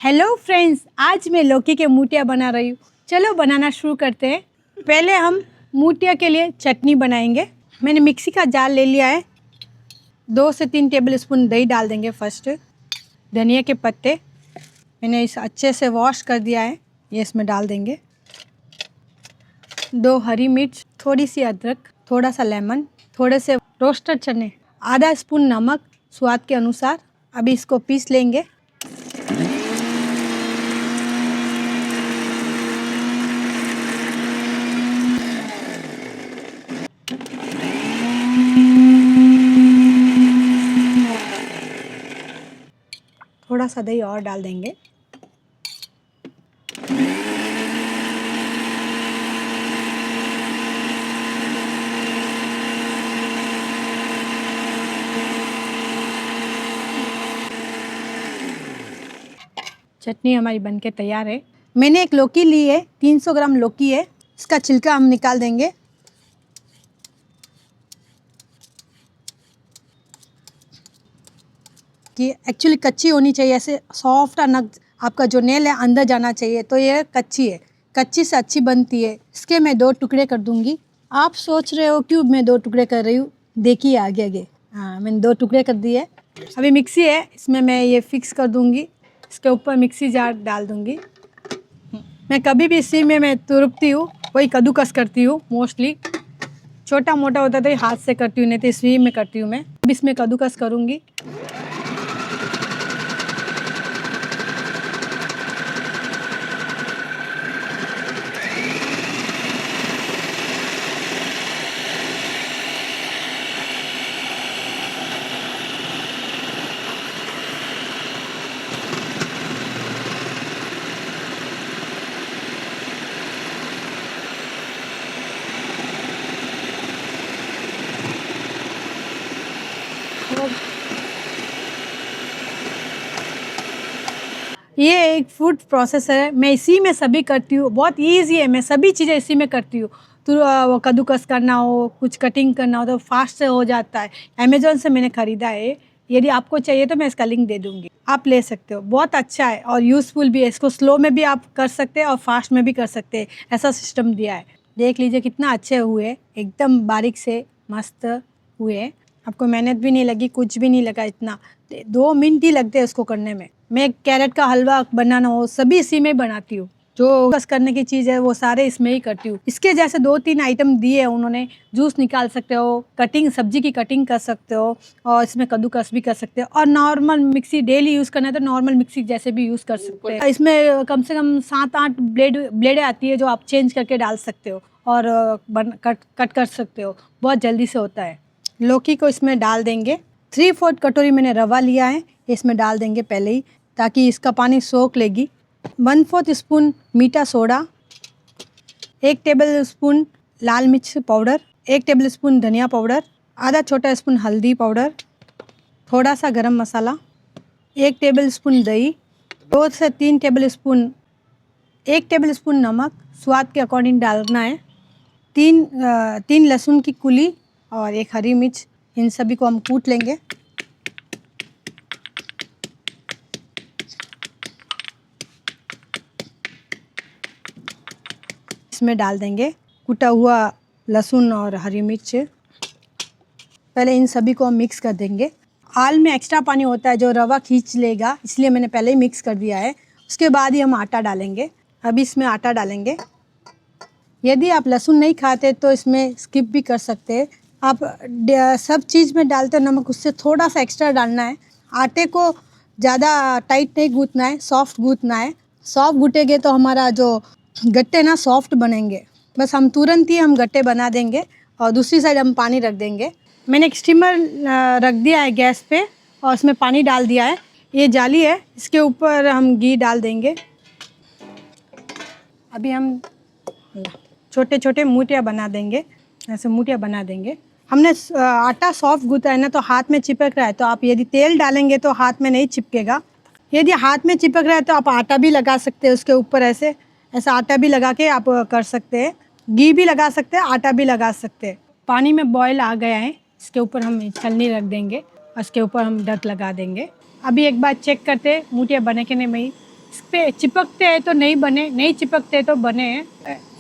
Hello friends, आज मैं लौकी के मूठिया बना रही हूँ। चलो बनाना शुरू करते हैं। पहले हम मूठिया के लिए चटनी बनाएंगे। मैंने मिक्सी का जार ले लिया है। 2 से 3 टेबलस्पून दही डाल देंगे। फर्स्ट धनिया के पत्ते मैंने इस अच्छे से वॉश कर दिया है, ये इसमें डाल देंगे। 2 हरी मिर्च, थोड़ी सी अदरक, थोड़ा सा लेमन, थोड़े से रोस्टेड चने, आधा स्पून नमक स्वाद के अनुसार। अभी इसको पीस लेंगे। थोड़ा सा दही और डाल देंगे। चटनी हमारी बनके तैयार है। मैंने एक लौकी ली है, 300 ग्राम लौकी है। इसका छिलका हम निकाल देंगे। कि एक्चुअली कच्ची होनी चाहिए, ऐसे सॉफ्ट नग आपका जो नेल है अंदर जाना चाहिए। तो ये कच्ची है, कच्ची से अच्छी बनती है। इसके मैं 2 टुकड़े कर दूंगी। आप सोच रहे हो क्यों मैं 2 टुकड़े कर रही हूँ, देखिए आगे आगे। हाँ, मैंने 2 टुकड़े कर दिए। अभी मिक्सी है, इसमें मैं ये फिक्स कर दूंगी। इसके ऊपर मिक्सी जार डाल दूंगी। मैं कभी भी इसी में मैं तुरपती हूँ, वही कद्दूकस करती हूँ। मोस्टली छोटा मोटा होता तो हाथ से करती हूँ, नहीं तो इसी में करती हूँ मैं। अब इसमें कद्दूकस करूँगी। ये एक फूड प्रोसेस है, मैं इसी में सभी करती हूँ। बहुत इजी है, मैं सभी चीज़ें इसी में करती हूँ। तो वो कद्दूकस करना हो, कुछ कटिंग करना हो तो फास्ट से हो जाता है। अमेज़ॉन से मैंने ख़रीदा है। यदि आपको चाहिए तो मैं इसका लिंक दे दूँगी, आप ले सकते हो। बहुत अच्छा है और यूज़फुल भी है। इसको स्लो में भी आप कर सकते हैं और फास्ट में भी कर सकते हैं, ऐसा सिस्टम दिया है। देख लीजिए कितना अच्छे हुए, एकदम बारीक से मस्त हुए। आपको मेहनत भी नहीं लगी, कुछ भी नहीं लगा। इतना 2 मिनट ही लगते हैं उसको करने में। मैं कैरेट का हलवा बनाना हो सभी इसी में बनाती हूँ। जो बस करने की चीज़ है वो सारे इसमें ही करती हूँ। इसके जैसे 2-3 आइटम दिए हैं उन्होंने। जूस निकाल सकते हो, कटिंग सब्जी की कटिंग कर सकते हो, और इसमें कद्दूकस भी कर सकते हो। और नॉर्मल मिक्सी डेली यूज़ करना है तो नॉर्मल मिक्सी जैसे भी यूज़ कर सकते हैं। इसमें कम से कम 7-8 ब्लेडें आती है जो आप चेंज करके डाल सकते हो और कट कर सकते हो। बहुत जल्दी से होता है। लौकी को इसमें डाल देंगे। 3/4 कटोरी मैंने रवा लिया है, इसमें डाल देंगे पहले ही, ताकि इसका पानी सोख लेगी। 1/4 स्पून मीठा सोडा, 1 टेबल स्पून लाल मिर्च पाउडर, 1 टेबल स्पून धनिया पाउडर, आधा छोटा स्पून हल्दी पाउडर, थोड़ा सा गरम मसाला, 1 टेबल स्पून दही, 2 से 3 टेबल स्पून 1 टेबल स्पून नमक स्वाद के अकॉर्डिंग डालना है। 3 लहसुन की कुली और 1 हरी मिर्च। इन सभी को हम कूट लेंगे। इसमें डाल देंगे कूटा हुआ लहसुन और हरी मिर्च। पहले इन सभी को हम मिक्स कर देंगे। आल में एक्स्ट्रा पानी होता है जो रवा खींच लेगा, इसलिए मैंने पहले ही मिक्स कर दिया है। उसके बाद ही हम आटा डालेंगे। अभी इसमें आटा डालेंगे। यदि आप लहसुन नहीं खाते तो इसमें स्किप भी कर सकते हैं। आप सब चीज़ में डालते हो नमक, उससे थोड़ा सा एक्स्ट्रा डालना है। आटे को ज़्यादा टाइट नहीं गूँथना है, सॉफ्ट गूँथना है। सॉफ्ट गूँथेंगे तो हमारा जो गट्टे ना सॉफ्ट बनेंगे। बस हम तुरंत ही हम गट्टे बना देंगे और दूसरी साइड हम पानी रख देंगे। मैंने एक स्टीमर रख दिया है गैस पे और उसमें पानी डाल दिया है। ये जाली है, इसके ऊपर हम घी डाल देंगे। अभी हम छोटे छोटे मूठिया बना देंगे, ऐसे मूठिया बना देंगे। हमने आटा सॉफ्ट गूँथा है ना, तो हाथ में चिपक रहा है, तो आप यदि तेल डालेंगे तो हाथ में नहीं चिपकेगा। यदि हाथ में चिपक रहा है तो आप आटा भी लगा सकते हैं उसके ऊपर। ऐसे ऐसा आटा भी लगा के आप कर सकते हैं। घी भी लगा सकते हैं, आटा भी लगा सकते हैं। पानी में बॉयल आ गया है, इसके ऊपर हम छलनी रख देंगे और इसके ऊपर हम ढक लगा देंगे। अभी एक बार चेक करते मूठिया बने कि नहीं। इस पे चिपकते हैं तो नहीं बने, नहीं चिपकते तो बने।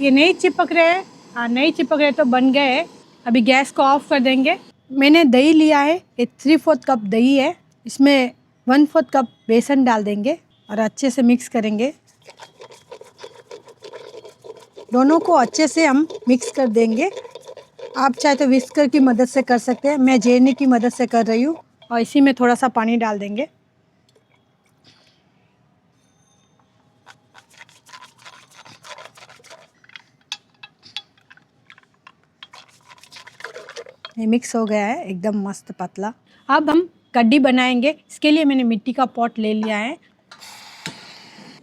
ये नहीं चिपक रहे हैं, हाँ नहीं चिपक रहे तो बन गए। अभी गैस को ऑफ कर देंगे। मैंने दही लिया है, ये 3/4 कप दही है। इसमें 1/4 कप बेसन डाल देंगे और अच्छे से मिक्स करेंगे। दोनों को अच्छे से हम मिक्स कर देंगे। आप चाहे तो विस्कर की मदद से कर सकते हैं, मैं जेरनी की मदद से कर रही हूँ। और इसी में थोड़ा सा पानी डाल देंगे। ये मिक्स हो गया है एकदम मस्त पतला। अब हम कड्डी बनाएंगे। इसके लिए मैंने मिट्टी का पॉट ले लिया है।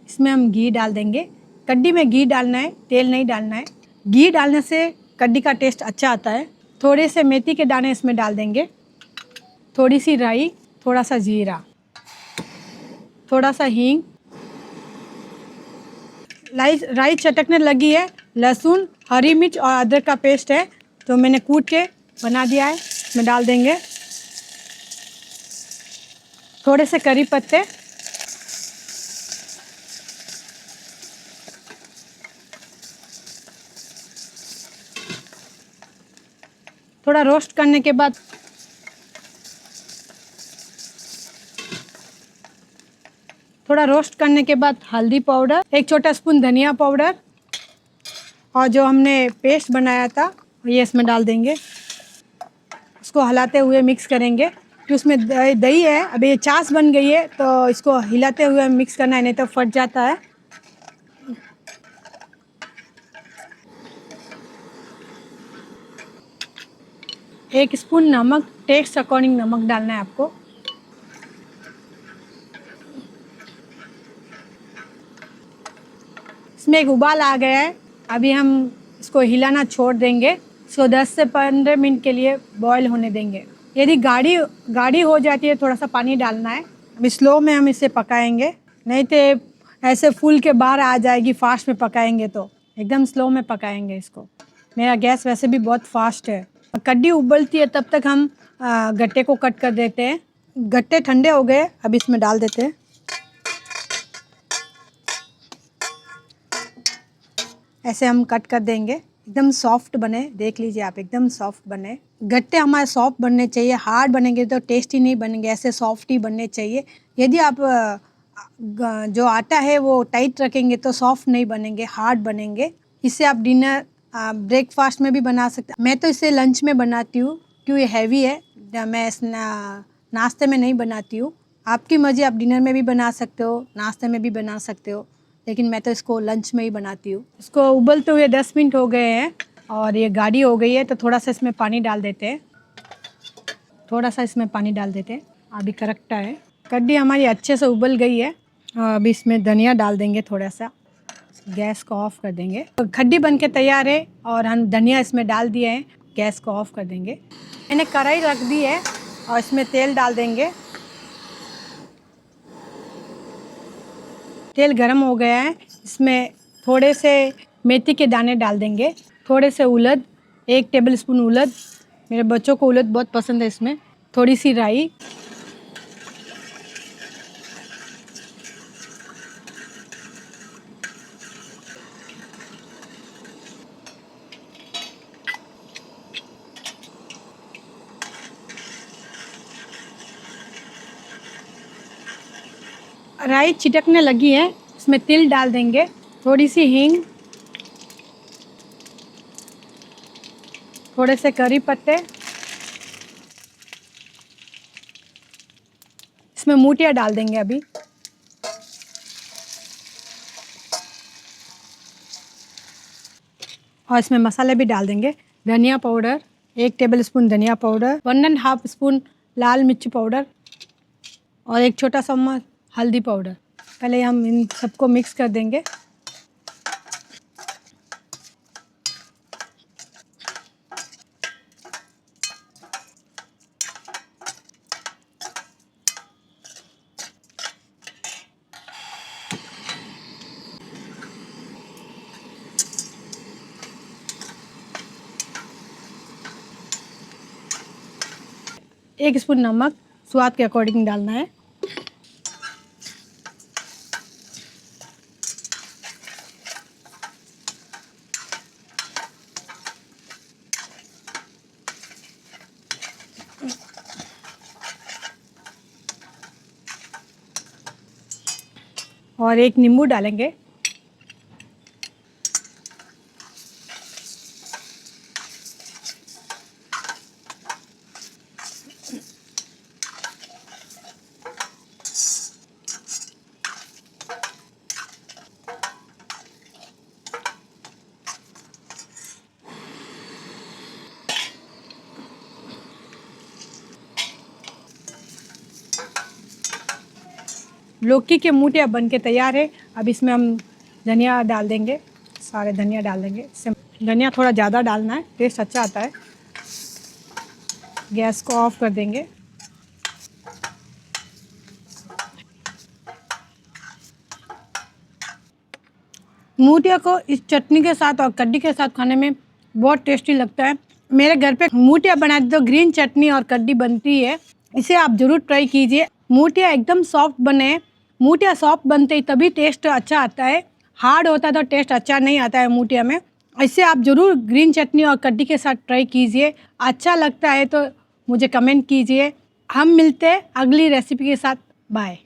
इसमें हम घी डाल देंगे। कड्डी में घी डालना है, तेल नहीं डालना है। घी डालने से कड्डी का टेस्ट अच्छा आता है। थोड़े से मेथी के दाने इसमें डाल देंगे, थोड़ी सी राई, थोड़ा सा जीरा, थोड़ा सा हींग। राई चटकने लगी है। लहसुन, हरी मिर्च और अदरक का पेस्ट है तो मैंने कूट के बना दिया है, इसमें डाल देंगे। थोड़े से करी पत्ते, थोड़ा रोस्ट करने के बाद हल्दी पाउडर, 1 छोटा स्पून धनिया पाउडर और जो हमने पेस्ट बनाया था ये इसमें डाल देंगे। उसको हिलाते हुए मिक्स करेंगे कि उसमें दही है। अभी ये चास बन गई है तो इसको हिलाते हुए मिक्स करना है, नहीं तो फट जाता है। एक स्पून नमक, टेस्ट अकॉर्डिंग नमक डालना है आपको। इसमें एक उबाल आ गया है। अभी हम इसको हिलाना छोड़ देंगे। इसको 10 से 15 मिनट के लिए बॉईल होने देंगे। यदि गाढ़ी हो जाती है थोड़ा सा पानी डालना है। अभी स्लो में हम इसे पकाएंगे, नहीं तो ऐसे फूल के बाहर आ जाएगी। फास्ट में पकाएंगे तो एकदम स्लो में पकाएंगे इसको। मेरा गैस वैसे भी बहुत फास्ट है। कड्डी उबलती है तब तक हम गट्टे को कट कर देते हैं। गट्टे ठंडे हो गए, अब इसमें डाल देते हैं। ऐसे हम कट कर देंगे। एकदम सॉफ्ट बने, देख लीजिए आप, एकदम सॉफ्ट बने। गट्टे हमारे सॉफ्ट बनने चाहिए, हार्ड बनेंगे तो टेस्टी नहीं बनेंगे। ऐसे सॉफ्ट ही बनने चाहिए। यदि आप जो आटा है वो टाइट रखेंगे तो सॉफ्ट नहीं बनेंगे, हार्ड बनेंगे। इसे आप डिनर, ब्रेकफास्ट में भी बना सकते हैं। मैं तो इसे लंच में बनाती हूँ क्योंकि ये हैवी है। मैं नाश्ते में नहीं बनाती हूँ। आपकी मर्जी, आप डिनर में भी बना सकते हो, नाश्ते में भी बना सकते हो, लेकिन मैं तो इसको लंच में ही बनाती हूँ। इसको उबलते हुए 10 मिनट हो गए हैं और ये गाढ़ी हो गई है तो थोड़ा सा इसमें पानी डाल देते हैं। अभी करेक्ट है। कड्डी हमारी अच्छे से उबल गई है। अभी इसमें धनिया डाल देंगे थोड़ा सा। गैस को ऑफ कर देंगे। कड्डी बन के तैयार है और हम धनिया इसमें डाल दिए हैं। गैस को ऑफ कर देंगे। मैंने कढ़ाई रख दी है और इसमें तेल डाल देंगे। तेल गरम हो गया है। इसमें थोड़े से मेथी के दाने डाल देंगे, थोड़े से उड़द, 1 टेबलस्पून उड़द। मेरे बच्चों को उड़द बहुत पसंद है। इसमें थोड़ी सी राई, राई छिटकने लगी है, इसमें तिल डाल देंगे, थोड़ी सी हींग, थोड़े से करी पत्ते। इसमें मूठियाँ डाल देंगे अभी। और इसमें मसाले भी डाल देंगे। धनिया पाउडर 1 टेबलस्पून धनिया पाउडर, 1.5 स्पून लाल मिर्च पाउडर और 1 छोटा चम्मच हल्दी पाउडर। पहले हम इन सबको मिक्स कर देंगे। एक स्पून नमक स्वाद के अकॉर्डिंग डालना है। और एक नींबू डालेंगे। लौकी के मूठियाँ बन के तैयार है। अब इसमें हम धनिया डाल देंगे, सारे धनिया डाल देंगे। इससे धनिया थोड़ा ज़्यादा डालना है, टेस्ट अच्छा आता है। गैस को ऑफ कर देंगे। मूठिया को इस चटनी के साथ और कड्डी के साथ खाने में बहुत टेस्टी लगता है। मेरे घर पे मूठिया बनाते तो ग्रीन चटनी और कड्डी बनती है, इसे आप ज़रूर ट्राई कीजिए। मूठिया एकदम सॉफ्ट बने, मूठिया सॉफ्ट बनते ही तभी टेस्ट अच्छा आता है, हार्ड होता है तो टेस्ट अच्छा नहीं आता है मूठिया में। इसे आप ज़रूर ग्रीन चटनी और कड्डी के साथ ट्राई कीजिए। अच्छा लगता है तो मुझे कमेंट कीजिए। हम मिलते हैं अगली रेसिपी के साथ। बाय।